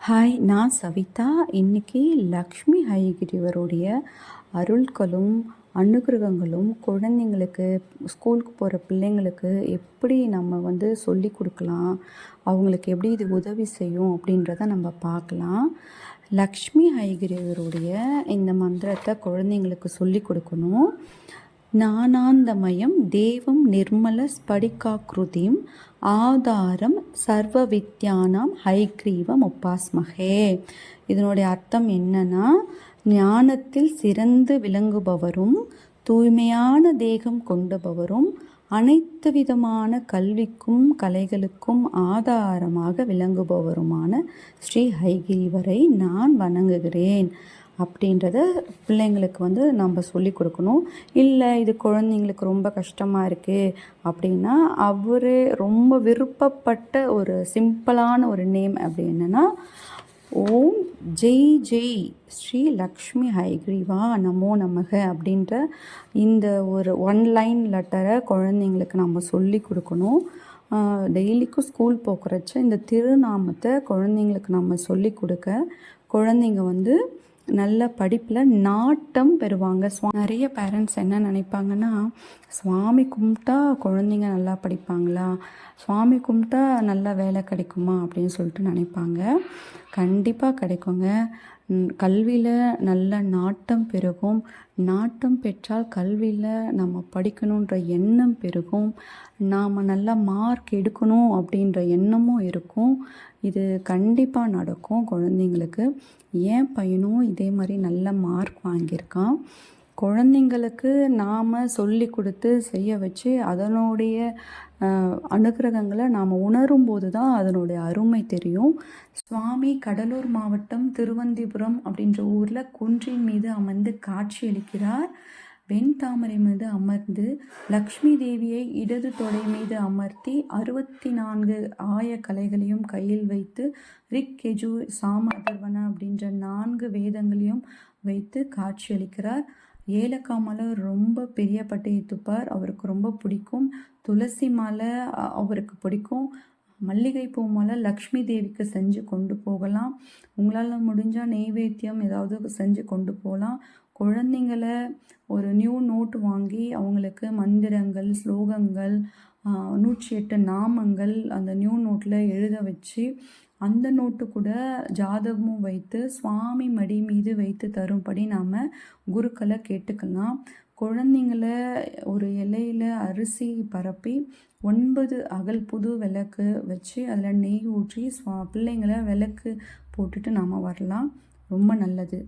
Hi, நான் சவிதா. இன்னைக்கு லக்ஷ்மி ஹயகிரிவருடைய அருள்களும் அனுகிரகங்களும் குழந்தைங்களுக்கு, ஸ்கூலுக்கு போகிற பிள்ளைங்களுக்கு எப்படி நம்ம சொல்லி கொடுக்கலாம், அவங்களுக்கு எப்படி இது உதவி செய்யும் அப்படின்றத நம்ம பார்க்கலாம். லக்ஷ்மி ஹயகிரிவருடைய இந்த மந்திரத்தை குழந்தைங்களுக்கு சொல்லி கொடுக்கணும். ஞானாந்தமயம் தேவம் நிர்மல ஸ்படிகாக்ருதிம் ஆதாரம் சர்வ வித்யானாம் ஹைக்ரீவம் உபாஸ்மகே. இதனுடைய அர்த்தம் என்னன்னா, ஞானத்தில் சிறந்து விளங்குபவரும் தூய்மையான தேகம் கொண்டபவரும் அனைத்து விதமான கல்விக்கும் கலைகளுக்கும் ஆதாரமாக விளங்குபவருமான ஸ்ரீ ஹயகிரிவரை நான் வணங்குகிறேன் அப்படின்றத பிள்ளைங்களுக்கு நம்ம சொல்லி கொடுக்கணும். இல்லை, இது குழந்தைங்களுக்கு ரொம்ப கஷ்டமாக இருக்குது அப்படின்னா, அவர் ரொம்ப விருப்பப்பட்ட ஒரு சிம்பிளான ஒரு நேம் அப்படி என்னென்னா, ஓம் ஜெய் ஜெய் ஸ்ரீ லக்ஷ்மி ஹயக்ரீவா நமோ நமக அப்படின்ற இந்த ஒரு 1 லைன் லெட்டரை குழந்தைங்களுக்கு நம்ம சொல்லி கொடுக்கணும். டெய்லிக்கும் ஸ்கூல் போக்குறச்ச இந்த திருநாமத்தை குழந்தைங்களுக்கு நம்ம சொல்லி கொடுக்க குழந்தைங்க நல்ல படிப்பில் நாட்டம் பெறுவாங்க. நிறைய பேரண்ட்ஸ் என்ன நினைப்பாங்கன்னா, சுவாமி கும்பிட்டா குழந்தைங்க நல்லா படிப்பாங்களா, சுவாமி கும்பிட்டா நல்லா வேலை கிடைக்குமா அப்படின்னு சொல்லிட்டு நினைப்பாங்க. கண்டிப்பாக கிடைக்குங்க. கல்வியில் நல்ல நாட்டம் பெருகும். நாட்டம் பெற்றால் கல்வியில் நம்ம படிக்கணுன்ற எண்ணம் பெருகும். நாம் நல்ல மார்க் எடுக்கணும் அப்படின்ற எண்ணமும் இருக்கும். இது கண்டிப்பாக நடக்கும் குழந்தைங்களுக்கு. என் பையனும் இதே மாதிரி நல்ல மார்க் வாங்கியிருக்கான். குழந்தைங்களுக்கு நாம் சொல்லி கொடுத்து செய்ய வச்சு அதனுடைய அனுகிரகங்களை நாம் உணரும்போது தான் அதனுடைய அருமை தெரியும். சுவாமி கடலூர் மாவட்டம் திருவந்திபுரம் அப்படின்ற ஊரில் குன்றின் மீது அமர்ந்து காட்சியளிக்கிறார். வெண்தாமரை மீது அமர்ந்து லக்ஷ்மி தேவியை இடது தொடை மீது அமர்த்தி 64 ஆய கலைகளையும் கையில் வைத்து ரிக் கெஜு சாம அதர்வன அப்படின்ற 4 வேதங்களையும் வைத்து காட்சியளிக்கிறார். ஏலக்காய் மாலை ரொம்ப பெரிய பட்டையை துப்பார், அவருக்கு ரொம்ப பிடிக்கும். துளசி மாலை அவருக்கு பிடிக்கும். மல்லிகைப்பூ மாலை லக்ஷ்மி தேவிக்கு செஞ்சு கொண்டு போகலாம். உங்களால் முடிஞ்சால் நெய்வேத்தியம் ஏதாவது செஞ்சு கொண்டு போகலாம். குழந்தைங்களை ஒரு நியூ நோட்டு வாங்கி அவங்களுக்கு மந்திரங்கள், ஸ்லோகங்கள், 108 நாமங்கள் அந்த நியூ நோட்டில் எழுத வச்சு அந்த நோட்டு கூட ஜாதகமும் வைத்து சுவாமி மடி மீது வைத்து தரும்படி நாம் குருக்களை கேட்டுக்கலாம். குழந்தைங்கள ஒரு இலையில் அரிசி பரப்பி 9 அகல் புது விளக்கு வச்சு அதில் நெய் ஊற்றி பிள்ளைங்களை விளக்கு போட்டுட்டு நாம் வரலாம். ரொம்ப நல்லது.